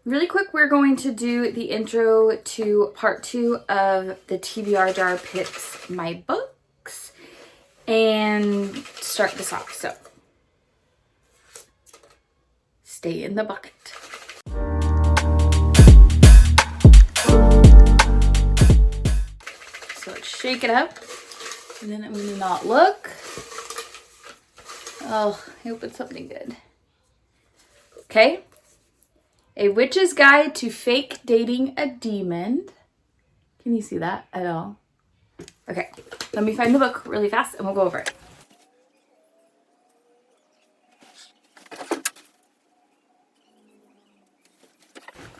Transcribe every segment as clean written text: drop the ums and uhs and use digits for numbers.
Really quick, we're going to do the intro to part 2 of the TBR jar picks my books and start this off. So stay in the bucket. So let's shake it up, and then I'm going to not look. Oh, I hope it's something good. Okay. A Witch's Guide to Fake Dating a Demon. Can you see that at all? Okay, let me find the book really fast and we'll go over it.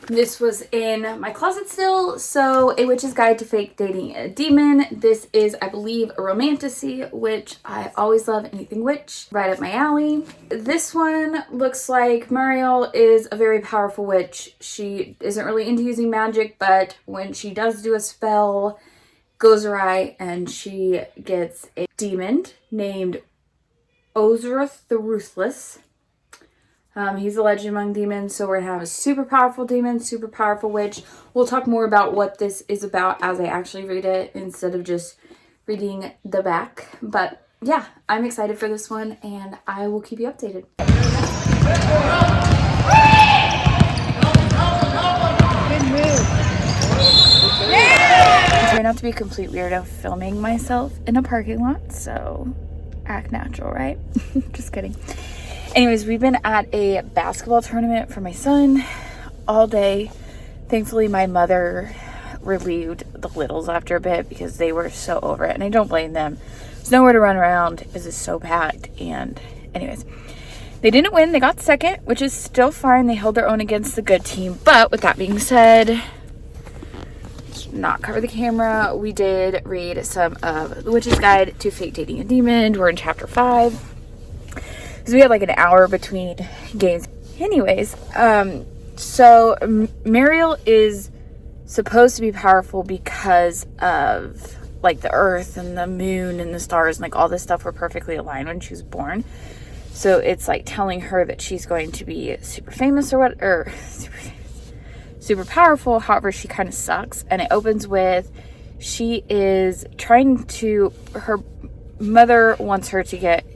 This was in my closet still. So A Witch's Guide to Fake Dating a Demon. This is, I believe, a romantasy, which I always love anything witch. Right up my alley. This one looks like Muriel is a very powerful witch. She isn't really into using magic, but when she does do a spell, it goes awry and she gets a demon named Ozrath the Ruthless. He's a legend among demons, so we're going to have a super powerful demon, super powerful witch. We'll talk more about what this is about as I actually read it instead of just reading the back. But yeah, I'm excited for this one, and I will keep you updated. Good move. Yeah! I'm trying not to be a complete weirdo filming myself in a parking lot, so act natural, right? Just kidding. Anyways, we've been at a basketball tournament for my son all day. Thankfully, my mother relieved the littles after a bit because they were so over it. And I don't blame them. There's nowhere to run around. It was so packed. And anyways, they didn't win. They got second, which is still fine. They held their own against the good team. But with that being said, let's not cover the camera. We did read some of The Witch's Guide to Fake Dating a Demon. We're in chapter 5. Because we had like an hour between games. Anyways, so Muriel is supposed to be powerful because of like the earth and the moon and the stars and like all this stuff were perfectly aligned when she was born. So it's like telling her that she's going to be super famous or what, or super powerful. However, she kind of sucks. And it opens with she is trying to, her mother wants her to get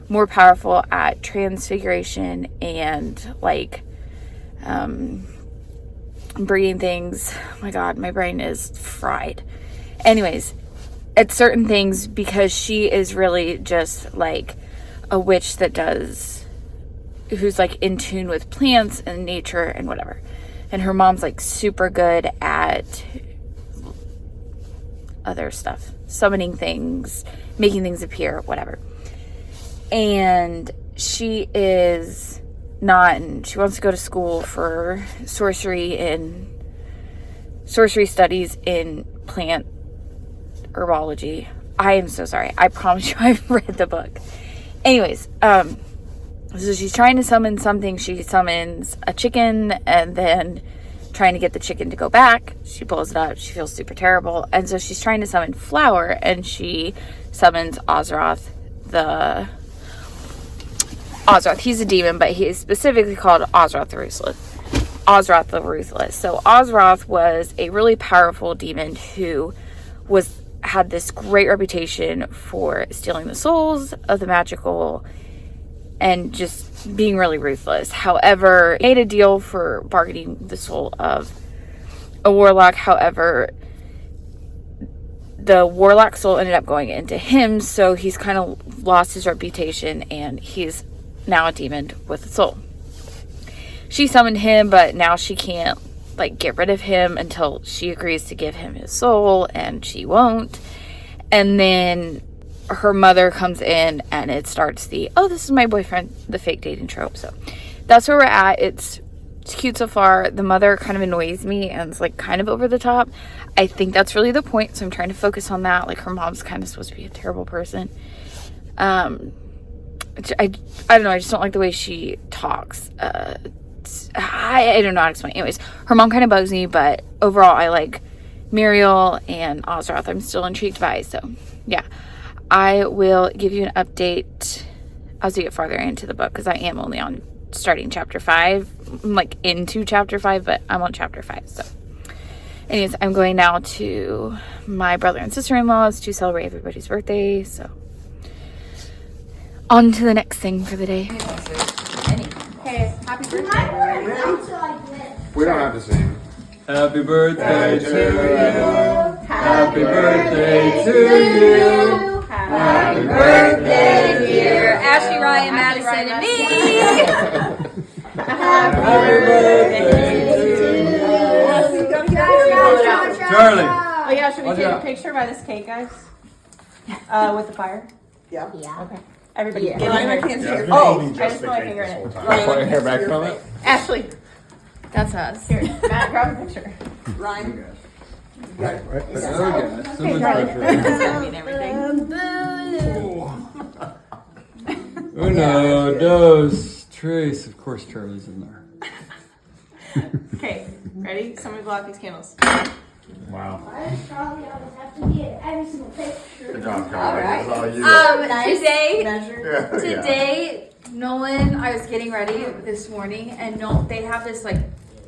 more powerful at transfiguration and like breeding things. Oh my god, my brain is fried. Anyways, at certain things, because she is really just like a witch that does, who's like in tune with plants and nature and whatever. And her mom's like super good at other stuff, summoning things, making things appear, whatever. And she is not, and she wants to go to school for sorcery studies in plant herbology. I am so sorry. I promise you I've read the book. Anyways, so she's trying to summon something. She summons a chicken and then trying to get the chicken to go back. She pulls it up. She feels super terrible. And so she's trying to summon flour, and she summons Ozrath he's a demon, but he is specifically called Ozrath the Ruthless. Ozrath the Ruthless. So Ozrath was a really powerful demon who had this great reputation for stealing the souls of the magical and just being really ruthless. However, he made a deal for bargaining the soul of a warlock. However, the warlock soul ended up going into him, so he's kind of lost his reputation, and he's now a demon with a soul. She summoned him, but now she can't like get rid of him until she agrees to give him his soul, and she won't. And then her mother comes in, and it starts the, oh, this is my boyfriend, the fake dating trope. So that's where we're at. It's cute so far. The mother kind of annoys me and it's like kind of over the top. I think that's really the point, so I'm trying to focus on that. Like, her mom's kind of supposed to be a terrible person. I don't know, I just don't like the way she talks. I don't know how to explain. Anyways, her mom kind of bugs me, but overall I like Muriel and Ozrath. I'm still intrigued by, so yeah. I will give you an update as we get farther into the book, because I am only on starting chapter 5. I'm like into chapter 5, but I'm on chapter 5. So anyways, I'm going now to my brother and sister-in-law's to celebrate everybody's birthday. So on to the next thing for the day. Hey, happy birthday. We don't have to sing. Happy birthday to you. Happy birthday to you. Happy birthday, dear Ashley, Ryan, Madison, and me. Happy birthday to you. Charlie. Oh yeah, should we take a picture by this cake, guys? With the fire? Yeah. Okay. Everybody. Yeah. Get Ryan, in I here. can't see your Oh, face. I just put my finger in it. Point your hair back from it. Ashley, That's us. here, Matt, grab a picture. Ryan. Right. Oh, yeah. So much Charlie, pressure. this is gonna mean everything. Uno, dos, tres. Of course, Charlie's in there. Okay, ready? Somebody blow out these candles. Wow. Charlie always have to be in every single picture. Good job, Charlie. That's all you. Today, Nolan, I was getting ready this morning, and they have this like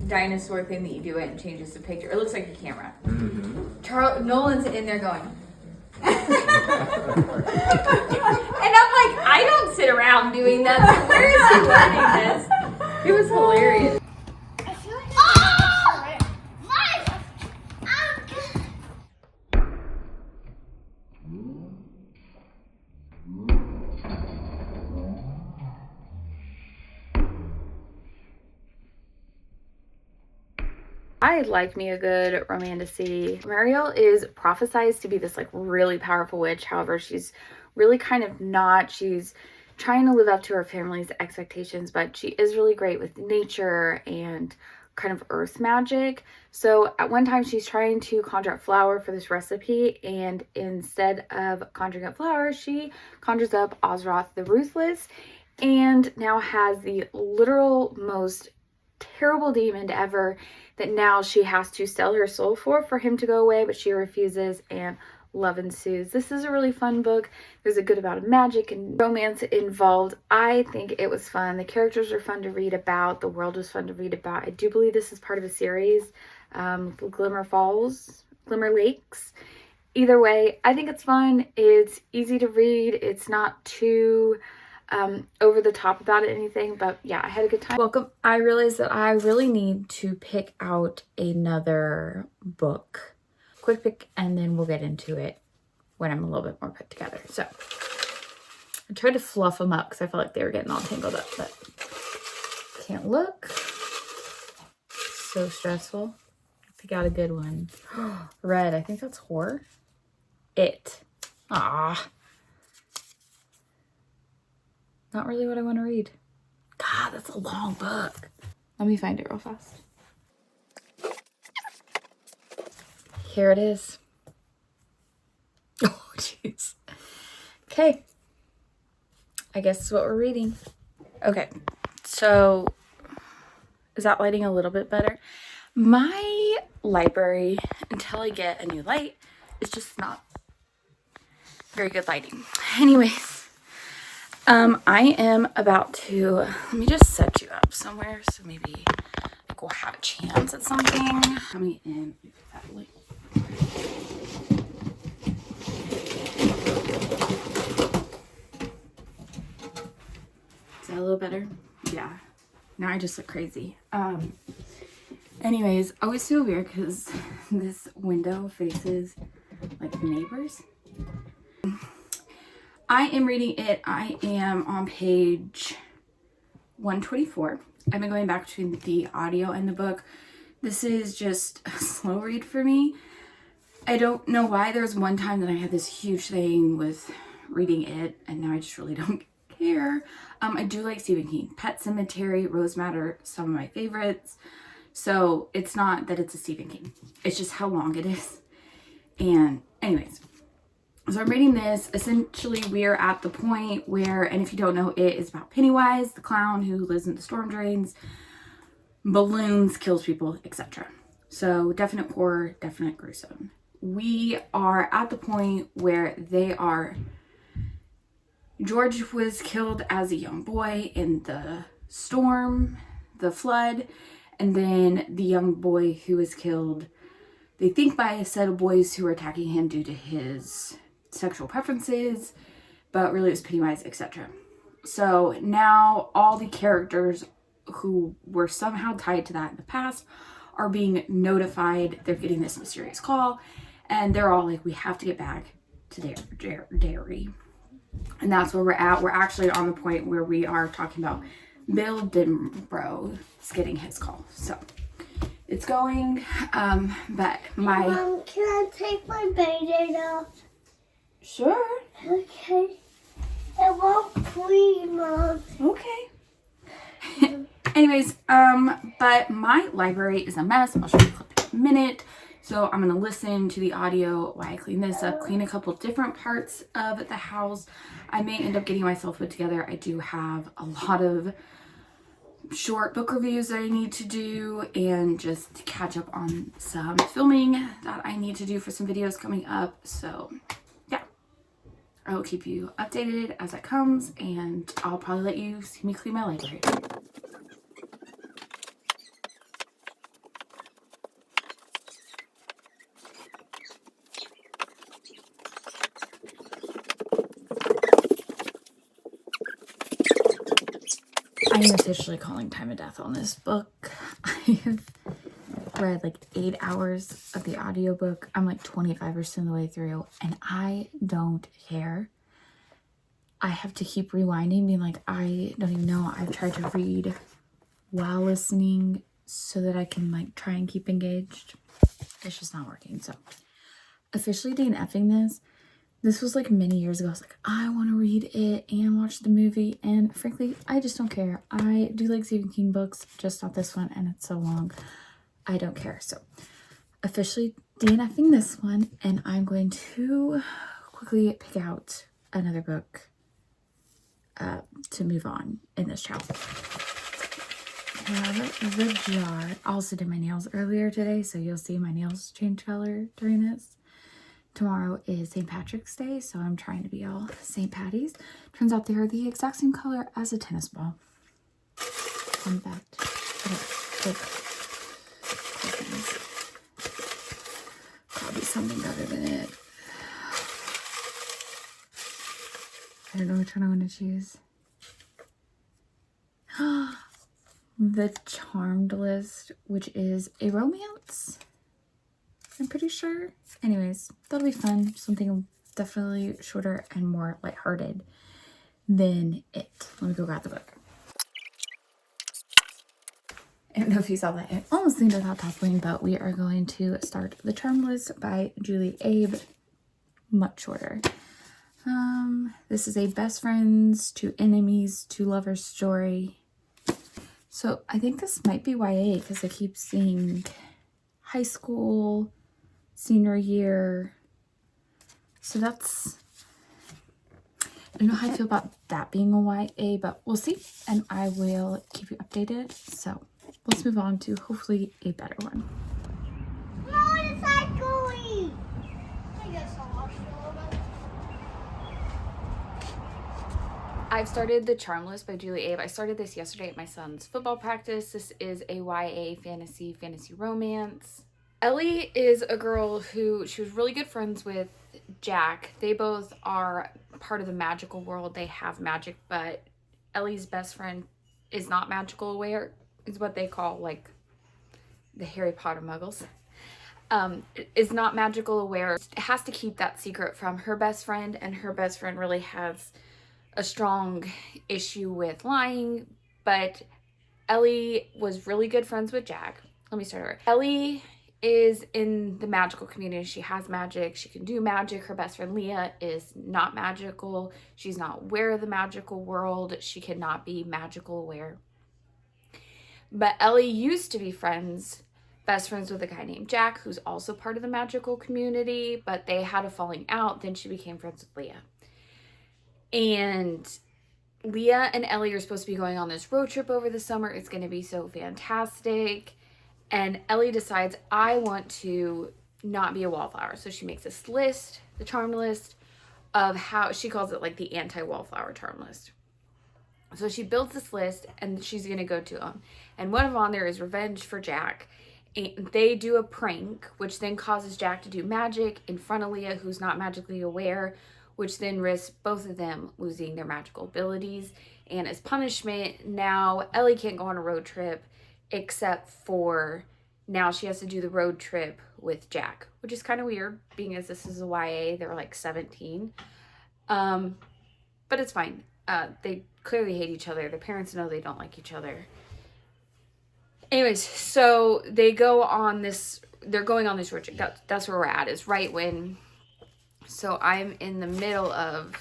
dinosaur thing that you do it and changes the picture. It looks like a camera. Nolan's in there going. And I'm like, I don't sit around doing that. So where is he learning this? It was hilarious. I feel like oh! I like me a good romantasy. Mariel is prophesized to be this like really powerful witch. However, she's really kind of not. She's trying to live up to her family's expectations, but she is really great with nature and kind of earth magic. So at one time she's trying to conjure up flour for this recipe, and instead of conjuring up flour, she conjures up Ozroth the Ruthless, and now has the literal most terrible demon ever that now she has to sell her soul for him to go away, but she refuses, and love ensues. This is a really fun book. There's a good amount of magic and romance involved. I think it was fun. The characters are fun to read about. The world was fun to read about. I do believe this is part of a series, Glimmer Lakes. Either way, I think it's fun. It's easy to read. It's not too over the top about anything, but yeah, I had a good time. Welcome. I realized that I really need to pick out another book. Quick pick, and then we'll get into it when I'm a little bit more put together. So I tried to fluff them up because I felt like they were getting all tangled up, but can't look. So stressful. Pick out a good one. Red. I think that's horror. It. Ah. Not really what I want to read. God, that's a long book. Let me find it real fast. Here it is. Oh, jeez. Okay. I guess it's what we're reading. Okay. So, is that lighting a little bit better? My library, until I get a new light, is just not very good lighting. Anyways. I am about to, let me just set you up somewhere so maybe like we'll have a chance at something. Coming in, that light. Is that a little better? Yeah. Now I just look crazy. Anyways, I always feel weird because this window faces like neighbors. I am reading it. I am on page 124. I've been going back between the audio and the book. This is just a slow read for me. I don't know why. There was one time that I had this huge thing with reading it, and now I just really don't care. I do like Stephen King. Pet Sematary, Rose Madder, some of my favorites. So it's not that it's a Stephen King. It's just how long it is. And anyways. So I'm reading this. Essentially, we're at the point where, and if you don't know, it is about Pennywise, the clown who lives in the storm drains, balloons, kills people, etc. So definite horror, definite gruesome. We are at the point where George was killed as a young boy in the storm, the flood, and then the young boy who was killed, they think, by a set of boys who were attacking him due to his sexual preferences, but really it was Pennywise, etc. So now all the characters who were somehow tied to that in the past are being notified. They're getting this mysterious call, and they're all like, we have to get back to their dairy. And that's where we're at. We're actually on the point where we are talking about Bill Denbrough getting his call. So it's going, but my... Mom, can I take my Band-Aid off? Sure. Okay. It won't clean, Mom. Okay. Anyways, but my library is a mess. I'll show you a clip in a minute. So I'm going to listen to the audio while I clean this up, clean a couple different parts of the house. I may end up getting myself put together. I do have a lot of short book reviews that I need to do, and just catch up on some filming that I need to do for some videos coming up. So yeah, I will keep you updated as it comes, and I'll probably let you see me clean my library. I am officially calling time of death on this book. I have read like 8 hours of the audiobook. I'm like 25% of the way through, and I don't care. I have to keep rewinding, being like, I don't even know. I've tried to read while listening so that I can like try and keep engaged. It's just not working. So officially DNFing this. This was like many years ago. I was like, I want to read it and watch the movie. And frankly, I just don't care. I do like Stephen King books, just not this one. And it's so long. I don't care. So officially DNFing this one. And I'm going to quickly pick out another book to move on in this channel. I have the jar. I also did my nails earlier today, so you'll see my nails change color during this. Tomorrow is St. Patrick's Day, so I'm trying to be all St. Patty's. Turns out they are the exact same color as a tennis ball. Fun fact. Okay, probably something better than it. I don't know which one I want to choose. The Charmed List, which is a romance, I'm pretty sure. Anyways, that'll be fun. Something definitely shorter and more lighthearted than it. Let me go grab the book. I don't know if you saw that. I almost leaned without toppling, but we are going to start The Charmed List by Julie Abe. Much shorter. This is a best friends to enemies to lovers story. So I think this might be YA because I keep seeing high school, senior year. So that's, I don't know how I feel about that being a YA, but we'll see. And I will keep you updated. So let's move on to hopefully a better one. Motorcycle! I guess I'll watch it a little bit. I've started The Charmed List by Julie Abe. I started this yesterday at my son's football practice. This is a YA fantasy romance. Ellie is a girl who, she was really good friends with Jack. They both are part of the magical world. They have magic, but Ellie's best friend is not magical aware. Is what they call like the Harry Potter muggles. Is not magical aware. Has to keep that secret from her best friend, and her best friend really has a strong issue with lying, but Ellie was really good friends with Jack. Let me start over. Ellie is in the magical community. She has magic. She can do magic. Her best friend Leah is not magical. She's not aware of the magical world. She cannot be magical aware. But Ellie used to be best friends with a guy named Jack, who's also part of the magical community, but they had a falling out. Then she became friends with Leah. And Leah and Ellie are supposed to be going on this road trip over the summer. It's going to be so fantastic. And Ellie decides, I want to not be a wallflower. So she makes this list, the Charmed List, of how, she calls it like the anti-wallflower charm list. So she builds this list and she's gonna go to them. And one of them on there is revenge for Jack. And they do a prank, which then causes Jack to do magic in front of Leah, who's not magically aware, which then risks both of them losing their magical abilities. And as punishment, now Ellie can't go on a road trip, except for now she has to do the road trip with Jack, which is kind of weird, being as this is a YA, they're like 17. But it's fine. They clearly hate each other. Their parents know they don't like each other. Anyways, so they're going on this road trip. That's where we're at, is right when, so I'm in the middle of,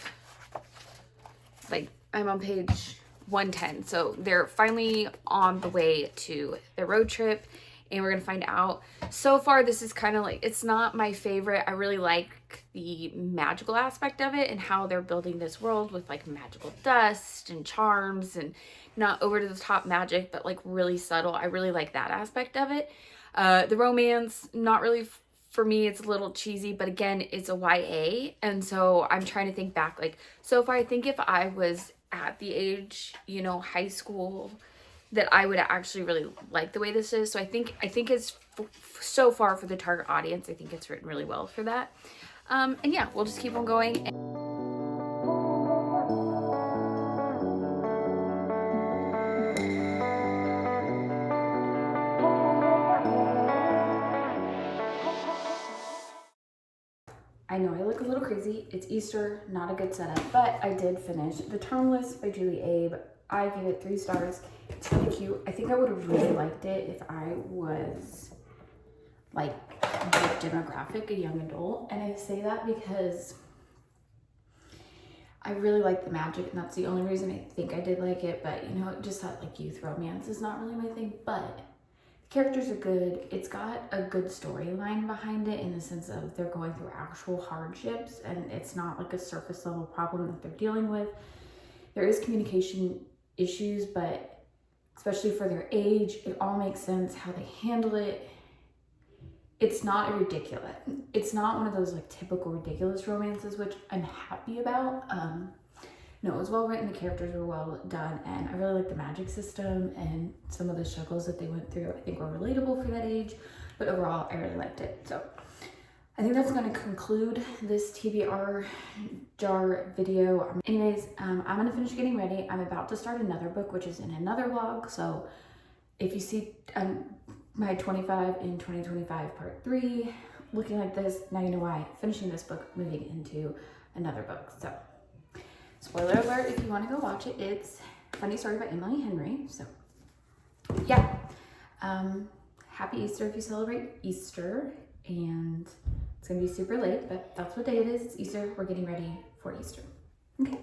like, I'm on page 110. So they're finally on the way to their road trip, and we're gonna find out. So far, this is kind of like, it's not my favorite. I really like the magical aspect of it and how they're building this world with like magical dust and charms and not over the top magic, but like really subtle. I really like that aspect of it. The romance, not really for me. It's a little cheesy, but again, it's a YA. And so I'm trying to think back, like, so far, I think if I was at the age, you know, high school, that I would actually really like the way this is. So I think it's so far for the target audience. I think it's written really well for that. And yeah, we'll just keep on going. I know I look a little crazy. It's Easter, not a good setup, but I did finish The Terminalist by Julie Abe. I give it 3 stars. It's really cute. I think I would have really liked it if I was like the demographic, a young adult. And I say that because I really like the magic, and that's the only reason I think I did like it. But you know, just that like youth romance is not really my thing, but characters are good. It's got a good storyline behind it in the sense of they're going through actual hardships, and it's not like a surface level problem that they're dealing with. There is communication issues, but especially for their age, it all makes sense how they handle it. It's not ridiculous. It's not one of those like typical ridiculous romances, which I'm happy about. No, it was well written, the characters were well done, and I really like the magic system, and some of the struggles that they went through I think were relatable for that age, but overall I really liked it. So I think that's going to conclude this TBR jar video. Anyways, I'm going to finish getting ready. I'm about to start another book, which is in another vlog, so if you see my 25 in 2025 part 3 looking like this, now you know why. Finishing this book, moving into another book. So spoiler alert, if you want to go watch it, it's Funny Story by Emily Henry. So yeah, happy Easter if you celebrate Easter, and it's gonna be super late, but that's what day it is. It's Easter. We're getting ready for Easter. Okay.